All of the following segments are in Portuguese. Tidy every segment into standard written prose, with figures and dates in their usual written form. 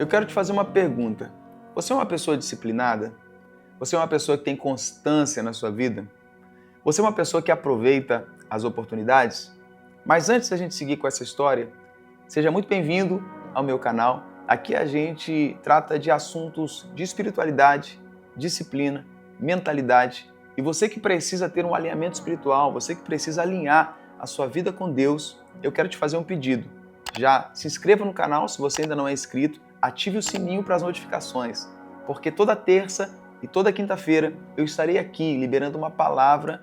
Eu quero te fazer uma pergunta. Você é uma pessoa disciplinada? Você é uma pessoa que tem constância na sua vida? Você é uma pessoa que aproveita as oportunidades? Mas antes da gente seguir com essa história, seja muito bem-vindo ao meu canal. Aqui a gente trata de assuntos de espiritualidade, disciplina, mentalidade. E você que precisa ter um alinhamento espiritual, você que precisa alinhar a sua vida com Deus, eu quero te fazer um pedido. Já se inscreva no canal se você ainda não é inscrito, ative o sininho para as notificações, porque toda terça e toda quinta-feira eu estarei aqui liberando uma palavra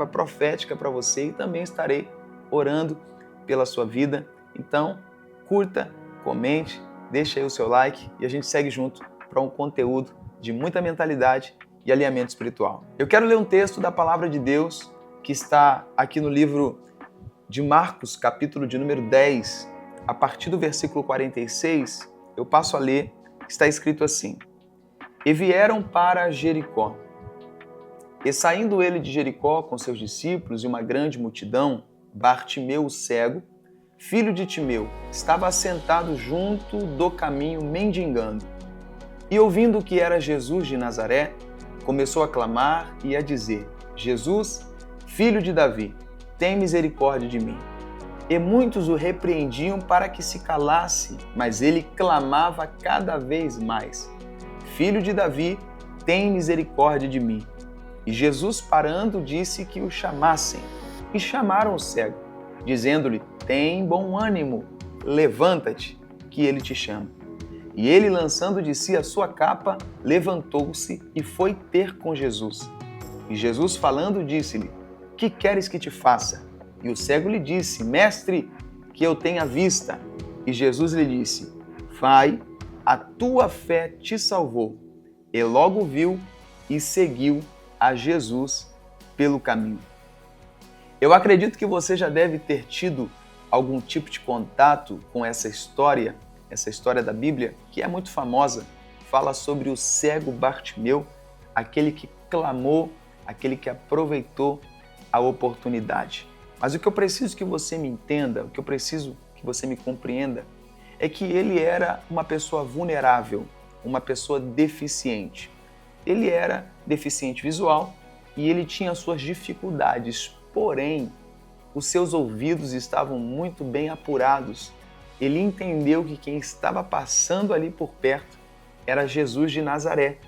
profética para você e também estarei orando pela sua vida. Então, curta, comente, deixa aí o seu like e a gente segue junto para um conteúdo de muita mentalidade e alinhamento espiritual. Eu quero ler um texto da Palavra de Deus que está aqui no livro de Marcos, capítulo de número 10, a partir do versículo 46, eu passo a ler, está escrito assim: E vieram para Jericó. E saindo ele de Jericó com seus discípulos e uma grande multidão, Bartimeu o cego, filho de Timeu, estava assentado junto do caminho mendigando. E ouvindo que era Jesus de Nazaré, começou a clamar e a dizer: Jesus, filho de Davi, tem misericórdia de mim. E muitos o repreendiam para que se calasse, mas ele clamava cada vez mais: Filho de Davi, tem misericórdia de mim. E Jesus, parando, disse que o chamassem. E chamaram o cego, dizendo-lhe: Tem bom ânimo, levanta-te, que ele te chama. E ele, lançando de si a sua capa, levantou-se e foi ter com Jesus. E Jesus, falando, disse-lhe: Que queres que te faça? E o cego lhe disse: Mestre, que eu tenha vista. E Jesus lhe disse: Vai, a tua fé te salvou. E logo viu e seguiu a Jesus pelo caminho. Eu acredito que você já deve ter tido algum tipo de contato com essa história da Bíblia, que é muito famosa. Fala sobre o cego Bartimeu, aquele que clamou, aquele que aproveitou a oportunidade. Mas o que eu preciso que você me entenda, o que eu preciso que você me compreenda, é que ele era uma pessoa vulnerável, uma pessoa deficiente. Ele era deficiente visual e ele tinha suas dificuldades, porém, os seus ouvidos estavam muito bem apurados. Ele entendeu que quem estava passando ali por perto era Jesus de Nazaré.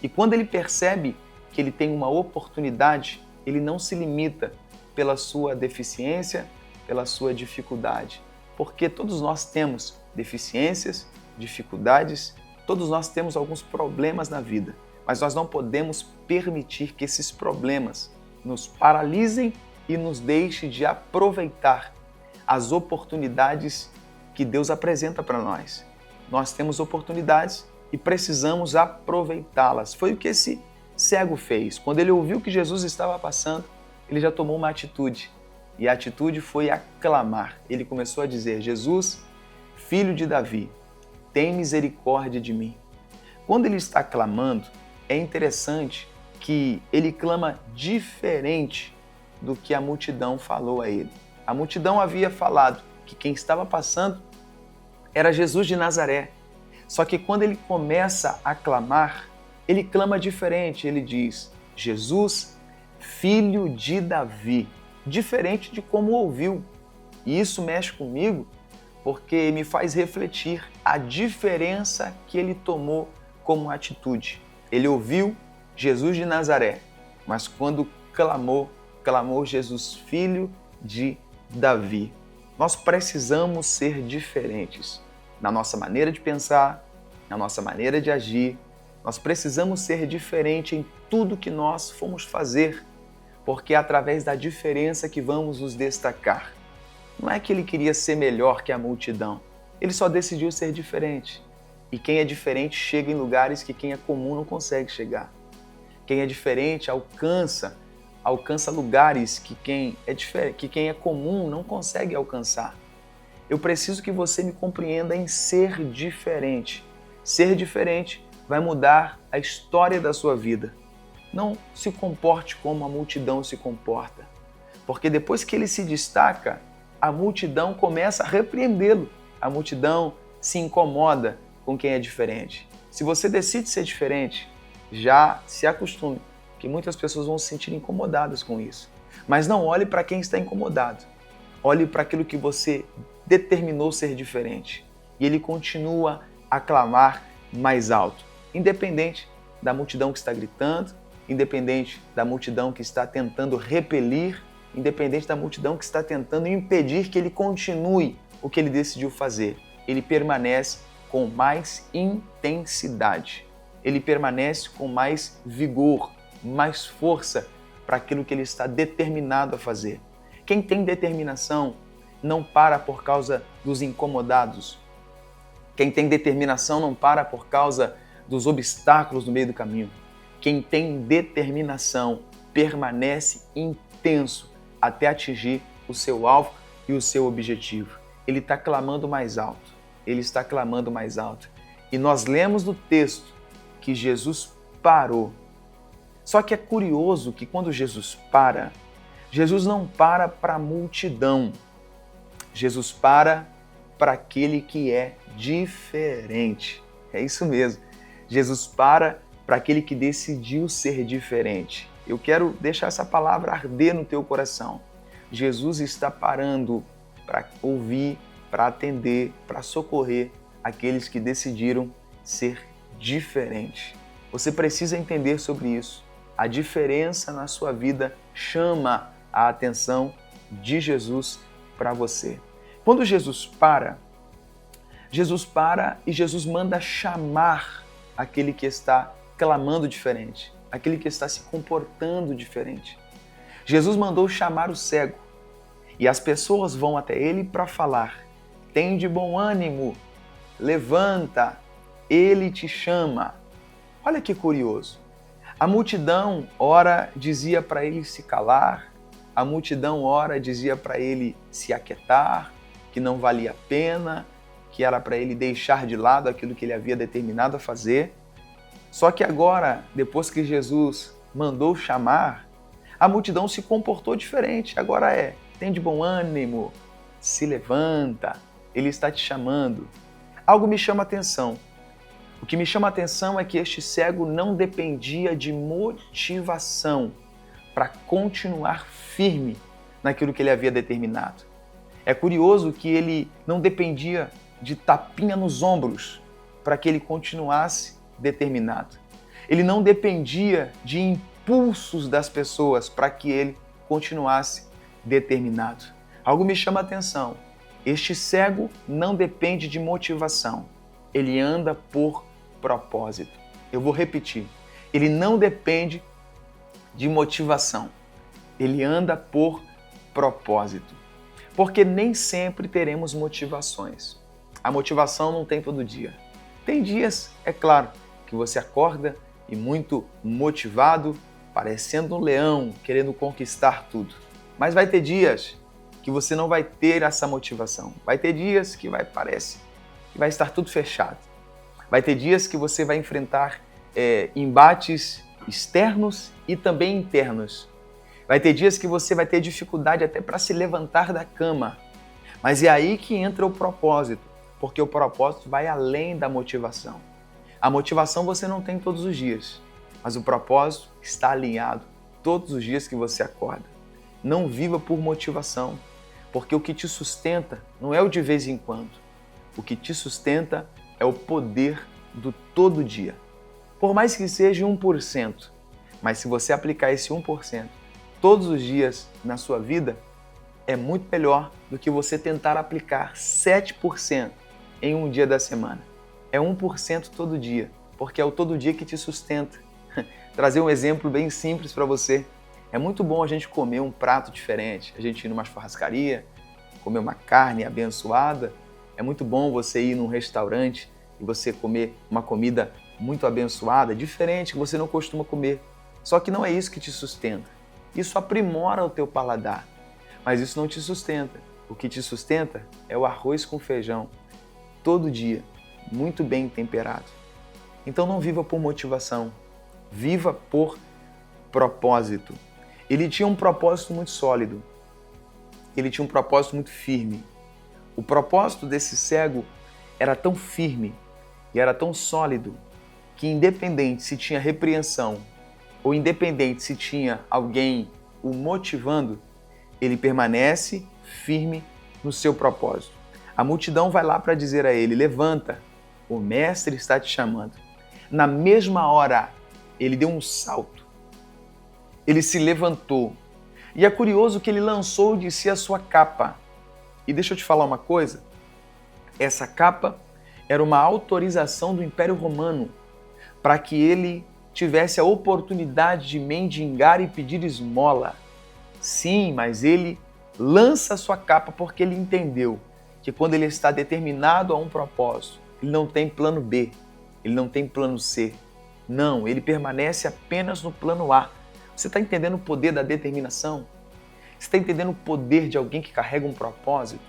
E quando ele percebe que ele tem uma oportunidade, ele não se limita pela sua deficiência, pela sua dificuldade. Porque todos nós temos deficiências, dificuldades, todos nós temos alguns problemas na vida, mas nós não podemos permitir que esses problemas nos paralisem e nos deixem de aproveitar as oportunidades que Deus apresenta para nós. Nós temos oportunidades e precisamos aproveitá-las. Foi o que esse cego fez. Quando ele ouviu que Jesus estava passando, ele já tomou uma atitude. E a atitude foi aclamar. Ele começou a dizer: Jesus, filho de Davi, tem misericórdia de mim. Quando ele está clamando, é interessante que ele clama diferente do que a multidão falou a ele. A multidão havia falado que quem estava passando era Jesus de Nazaré. Só que quando ele começa a clamar, ele clama diferente. Ele diz: Jesus, filho de Davi, diferente de como ouviu. E isso mexe comigo porque me faz refletir a diferença que ele tomou como atitude. Ele ouviu Jesus de Nazaré, mas quando clamou Jesus, filho de Davi. Nós precisamos ser diferentes na nossa maneira de pensar, na nossa maneira de agir. Nós precisamos ser diferentes em tudo que nós formos fazer, porque é através da diferença que vamos nos destacar. Não é que ele queria ser melhor que a multidão, ele só decidiu ser diferente. E quem é diferente chega em lugares que quem é comum não consegue chegar. Quem é diferente alcança lugares que quem é comum não consegue alcançar. Eu preciso que você me compreenda em ser diferente. Ser diferente vai mudar a história da sua vida. Não se comporte como a multidão se comporta. Porque depois que ele se destaca, a multidão começa a repreendê-lo. A multidão se incomoda com quem é diferente. Se você decide ser diferente, já se acostume, que muitas pessoas vão se sentir incomodadas com isso. Mas não olhe para quem está incomodado. Olhe para aquilo que você determinou ser diferente. E ele continua a clamar mais alto, independente da multidão que está gritando, independente da multidão que está tentando repelir, independente da multidão que está tentando impedir que ele continue o que ele decidiu fazer. Ele permanece com mais intensidade. Ele permanece com mais vigor, mais força para aquilo que ele está determinado a fazer. Quem tem determinação não para por causa dos incomodados. Quem tem determinação não para por causa dos obstáculos no meio do caminho. Quem tem determinação permanece intenso até atingir o seu alvo e o seu objetivo. Ele está clamando mais alto. Ele está clamando mais alto. E nós lemos no texto que Jesus parou. Só que é curioso que quando Jesus para, Jesus não para a multidão. Jesus para aquele que é diferente. É isso mesmo. Jesus para aquele que decidiu ser diferente. Eu quero deixar essa palavra arder no teu coração. Jesus está parando para ouvir, para atender, para socorrer aqueles que decidiram ser diferente. Você precisa entender sobre isso. A diferença na sua vida chama a atenção de Jesus para você. Quando Jesus para e Jesus manda chamar aquele que está clamando diferente, aquele que está se comportando diferente. Jesus mandou chamar o cego e as pessoas vão até ele para falar: tem de bom ânimo, levanta, ele te chama. Olha que curioso. A multidão ora dizia para ele se calar, a multidão ora dizia para ele se aquietar, que não valia a pena, que era para ele deixar de lado aquilo que ele havia determinado a fazer. Só que agora, depois que Jesus mandou chamar, a multidão se comportou diferente. Agora tem de bom ânimo, se levanta, ele está te chamando. Algo me chama a atenção. O que me chama a atenção é que este cego não dependia de motivação para continuar firme naquilo que ele havia determinado. É curioso que ele não dependia de tapinha nos ombros para que ele continuasse determinado. Ele não dependia de impulsos das pessoas para que ele continuasse determinado. Algo me chama a atenção. Este cego não depende de motivação. Ele anda por propósito. Eu vou repetir. Ele não depende de motivação. Ele anda por propósito. Porque nem sempre teremos motivações. A motivação não tem todo dia. Tem dias, é claro, que você acorda e muito motivado, parecendo um leão, querendo conquistar tudo. Mas vai ter dias que você não vai ter essa motivação. Vai ter dias que parece que vai estar tudo fechado. Vai ter dias que você vai enfrentar embates externos e também internos. Vai ter dias que você vai ter dificuldade até para se levantar da cama. Mas é aí que entra o propósito, porque o propósito vai além da motivação. A motivação você não tem todos os dias, mas o propósito está alinhado todos os dias que você acorda. Não viva por motivação, porque o que te sustenta não é o de vez em quando. O que te sustenta é o poder do todo dia. Por mais que seja 1%, mas se você aplicar esse 1% todos os dias na sua vida, é muito melhor do que você tentar aplicar 7% em um dia da semana. É 1% todo dia, porque é o todo dia que te sustenta. Trazer um exemplo bem simples para você. É muito bom a gente comer um prato diferente, a gente ir numa churrascaria, comer uma carne abençoada. É muito bom você ir num restaurante e você comer uma comida muito abençoada, diferente, que você não costuma comer. Só que não é isso que te sustenta. Isso aprimora o teu paladar, mas isso não te sustenta. O que te sustenta é o arroz com feijão, todo dia, muito bem temperado. Então não viva por motivação, viva por propósito. Ele tinha um propósito muito sólido, ele tinha um propósito muito firme. O propósito desse cego era tão firme e era tão sólido que, independente se tinha repreensão ou independente se tinha alguém o motivando, ele permanece firme no seu propósito. A multidão vai lá para dizer a ele: levanta, o mestre está te chamando. Na mesma hora, ele deu um salto. Ele se levantou. E é curioso que ele lançou de si a sua capa. E deixa eu te falar uma coisa. Essa capa era uma autorização do Império Romano para que ele tivesse a oportunidade de mendigar e pedir esmola. Sim, mas ele lança a sua capa porque ele entendeu que quando ele está determinado a um propósito, ele não tem plano B, ele não tem plano C. Não, ele permanece apenas no plano A. Você está entendendo o poder da determinação? Você está entendendo o poder de alguém que carrega um propósito?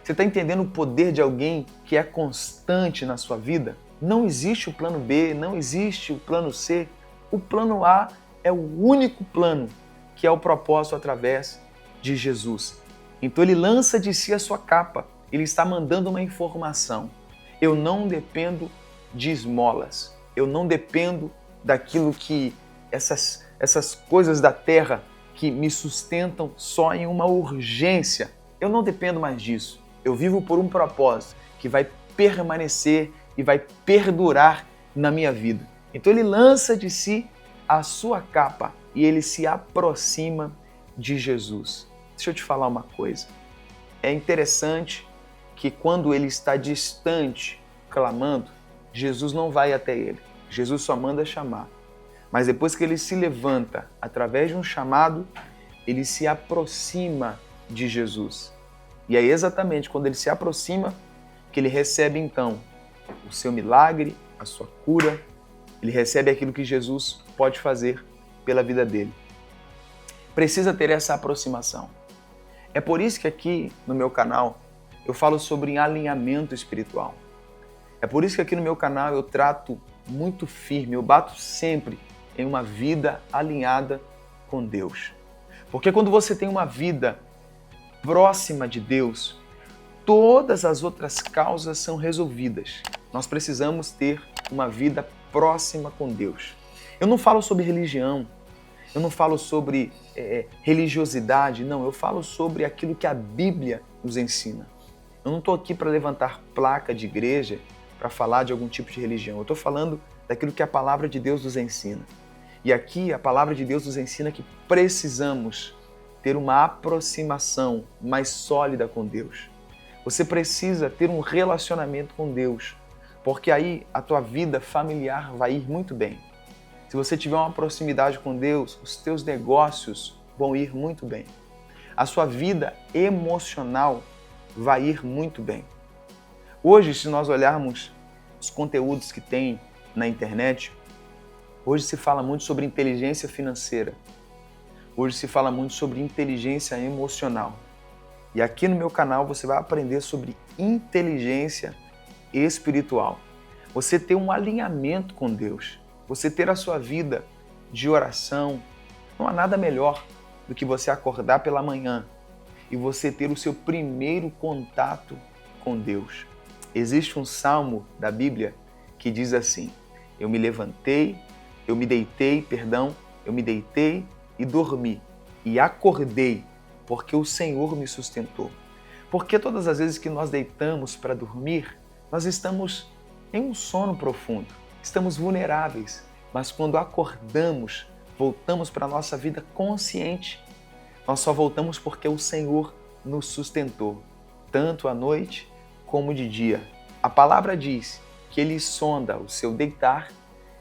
Você está entendendo o poder de alguém que é constante na sua vida? Não existe o plano B, não existe o plano C. O plano A é o único plano, que é o propósito através de Jesus. Então ele lança de si a sua capa. Ele está mandando uma informação. Eu não dependo de esmolas. Eu não dependo daquilo que essas coisas da terra que me sustentam só em uma urgência. Eu não dependo mais disso. Eu vivo por um propósito que vai permanecer e vai perdurar na minha vida. Então ele lança de si a sua capa e ele se aproxima de Jesus. Deixa eu te falar uma coisa. É interessante que quando ele está distante, clamando, Jesus não vai até ele. Jesus só manda chamar. Mas depois que ele se levanta, através de um chamado, ele se aproxima de Jesus. E é exatamente quando ele se aproxima que ele recebe então o seu milagre, a sua cura, ele recebe aquilo que Jesus pode fazer pela vida dele. Precisa ter essa aproximação. É por isso que aqui no meu canal eu falo sobre alinhamento espiritual. É por isso que aqui no meu canal eu trato muito firme, eu bato sempre em uma vida alinhada com Deus. Porque quando você tem uma vida próxima de Deus, todas as outras causas são resolvidas. Nós precisamos ter uma vida próxima com Deus. Eu não falo sobre religião, eu não falo sobre religiosidade, não, eu falo sobre aquilo que a Bíblia nos ensina. Eu não estou aqui para levantar placa de igreja, para falar de algum tipo de religião. Eu estou falando daquilo que a palavra de Deus nos ensina. E aqui a palavra de Deus nos ensina que precisamos ter uma aproximação mais sólida com Deus. Você precisa ter um relacionamento com Deus, porque aí a tua vida familiar vai ir muito bem. Se você tiver uma proximidade com Deus, os teus negócios vão ir muito bem. A sua vida emocional vai ir muito bem. Hoje, se nós olharmos os conteúdos que tem na internet, hoje se fala muito sobre inteligência financeira. Hoje se fala muito sobre inteligência emocional. E aqui no meu canal você vai aprender sobre inteligência espiritual. Você ter um alinhamento com Deus. Você ter a sua vida de oração. Não há nada melhor do que você acordar pela manhã e você ter o seu primeiro contato com Deus. Existe um salmo da Bíblia que diz assim: eu me deitei e dormi e acordei porque o Senhor me sustentou. Porque todas as vezes que nós deitamos para dormir, nós estamos em um sono profundo, estamos vulneráveis, mas quando acordamos, voltamos para a nossa vida consciente. Nós só voltamos porque o Senhor nos sustentou, tanto à noite como de dia. A palavra diz que Ele sonda o seu deitar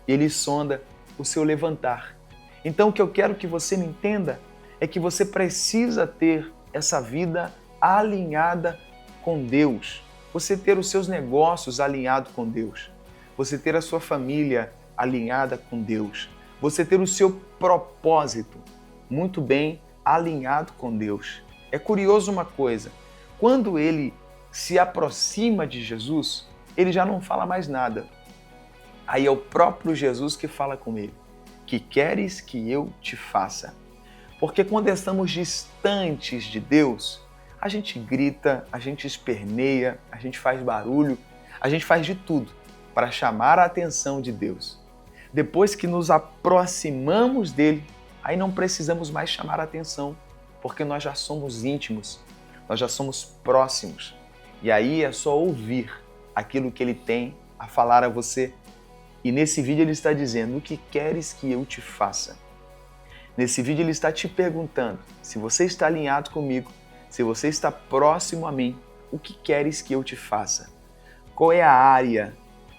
e Ele sonda o seu levantar. Então o que eu quero que você me entenda é que você precisa ter essa vida alinhada com Deus. Você ter os seus negócios alinhados com Deus. Você ter a sua família alinhada com Deus. Você ter o seu propósito muito bem alinhado com Deus. É curioso uma coisa, quando ele se aproxima de Jesus, ele já não fala mais nada. Aí é o próprio Jesus que fala com ele. Que queres que eu te faça? Porque quando estamos distantes de Deus, a gente grita, a gente esperneia, a gente faz barulho, a gente faz de tudo. para chamar a atenção de Deus. Depois que nos aproximamos dele, aí não precisamos mais chamar a atenção, porque nós já somos íntimos, nós já somos próximos. E aí é só ouvir aquilo que ele tem a falar a você. E nesse vídeo ele está dizendo: o que queres que eu te faça? Nesse vídeo ele está te perguntando se você está alinhado comigo, se você está próximo a mim, o que queres que eu te faça? Qual é a área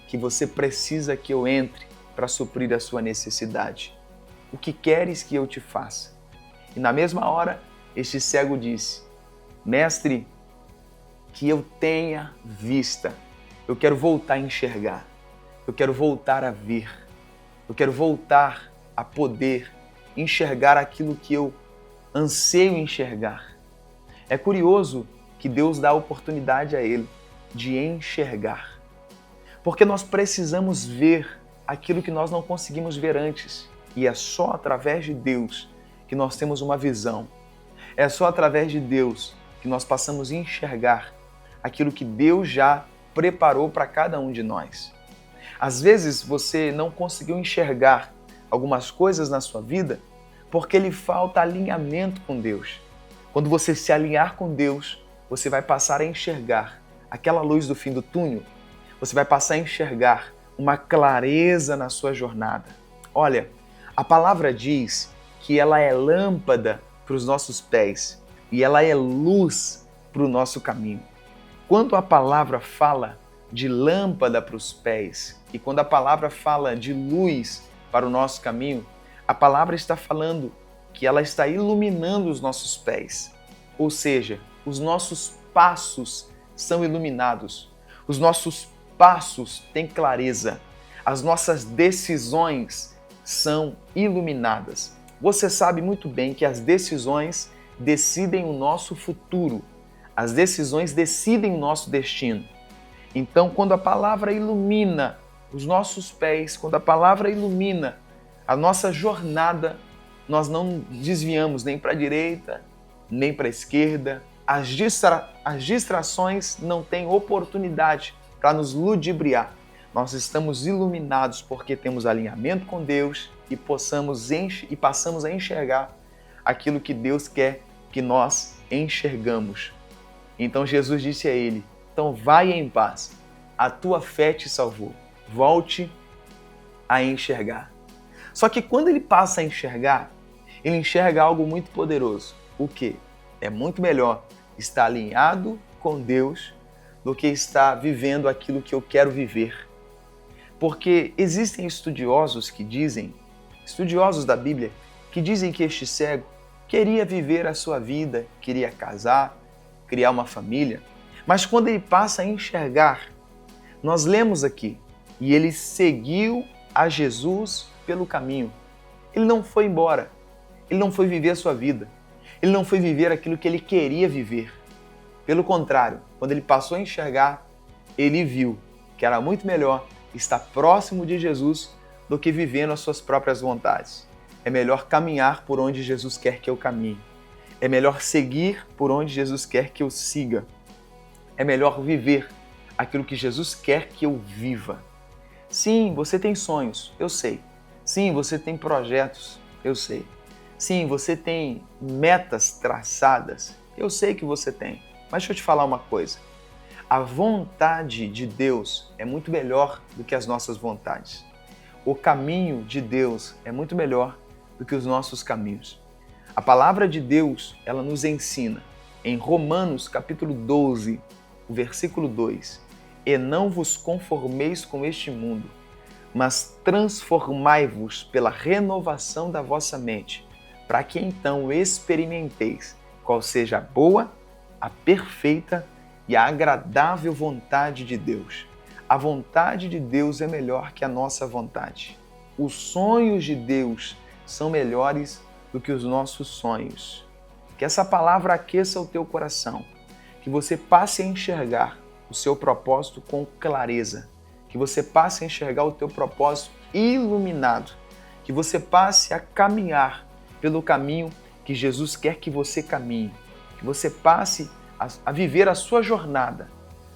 que você precisa que eu entre para suprir a sua necessidade? O que queres que eu te faça? E na mesma hora, este cego disse: Mestre, que eu tenha vista. Eu quero voltar a enxergar. Eu quero voltar a ver. Eu quero voltar a poder enxergar aquilo que eu anseio enxergar. É curioso que Deus dá a oportunidade a ele de enxergar. Porque nós precisamos ver aquilo que nós não conseguimos ver antes. E é só através de Deus que nós temos uma visão. É só através de Deus que nós passamos a enxergar aquilo que Deus já preparou para cada um de nós. Às vezes você não conseguiu enxergar algumas coisas na sua vida porque lhe falta alinhamento com Deus. Quando você se alinhar com Deus, você vai passar a enxergar aquela luz do fim do túnel. Você vai passar a enxergar uma clareza na sua jornada. Olha, a palavra diz que ela é lâmpada para os nossos pés e ela é luz para o nosso caminho. Quando a palavra fala de lâmpada para os pés e quando a palavra fala de luz para o nosso caminho, a palavra está falando que ela está iluminando os nossos pés. Ou seja, os nossos passos são iluminados. Os nossos passos têm clareza. As nossas decisões são iluminadas. Você sabe muito bem que as decisões decidem o nosso futuro. As decisões decidem o nosso destino. Então, quando a palavra ilumina os nossos pés, quando a palavra ilumina a nossa jornada, nós não desviamos nem para a direita, nem para a esquerda. As distrações não têm oportunidade para nos ludibriar. Nós estamos iluminados porque temos alinhamento com Deus e passamos a enxergar aquilo que Deus quer que nós enxergamos. Então Jesus disse a ele: então vai em paz, a tua fé te salvou. Volte a enxergar. Só que quando ele passa a enxergar, ele enxerga algo muito poderoso. O quê? É muito melhor estar alinhado com Deus do que estar vivendo aquilo que eu quero viver. Porque existem estudiosos da Bíblia, que dizem que este cego queria viver a sua vida, queria casar, criar uma família, mas quando ele passa a enxergar, nós lemos aqui, e ele seguiu a Jesus pelo caminho. Ele não foi embora, ele não foi viver a sua vida, ele não foi viver aquilo que ele queria viver. Pelo contrário, quando ele passou a enxergar, ele viu que era muito melhor estar próximo de Jesus do que vivendo as suas próprias vontades. É melhor caminhar por onde Jesus quer que eu caminhe. É melhor seguir por onde Jesus quer que eu siga. É melhor viver aquilo que Jesus quer que eu viva. Sim, você tem sonhos, eu sei. Sim, você tem projetos, eu sei. Sim, você tem metas traçadas, eu sei que você tem. Mas deixa eu te falar uma coisa. A vontade de Deus é muito melhor do que as nossas vontades. O caminho de Deus é muito melhor do que os nossos caminhos. A palavra de Deus, ela nos ensina em Romanos capítulo 12, o versículo 2: e não vos conformeis com este mundo, mas transformai-vos pela renovação da vossa mente, para que então experimenteis qual seja a boa, a perfeita e a agradável vontade de Deus. A vontade de Deus é melhor que a nossa vontade. Os sonhos de Deus são melhores do que os nossos sonhos. Que essa palavra aqueça o teu coração, que você passe a enxergar o seu propósito com clareza, que você passe a enxergar o teu propósito iluminado, que você passe a caminhar pelo caminho que Jesus quer que você caminhe, que você passe a viver a sua jornada,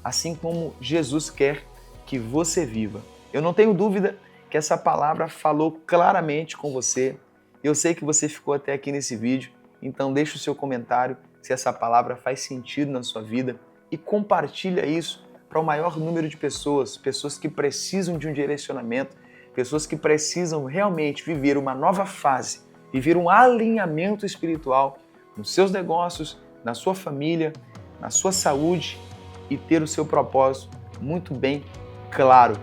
assim como Jesus quer que você viva. Eu não tenho dúvida que essa palavra falou claramente com você. Eu sei que você ficou até aqui nesse vídeo, então deixa o seu comentário se essa palavra faz sentido na sua vida e compartilha isso para o maior número de pessoas, pessoas que precisam de um direcionamento, pessoas que precisam realmente viver uma nova fase, viver um alinhamento espiritual nos seus negócios, na sua família, na sua saúde e ter o seu propósito muito bem claro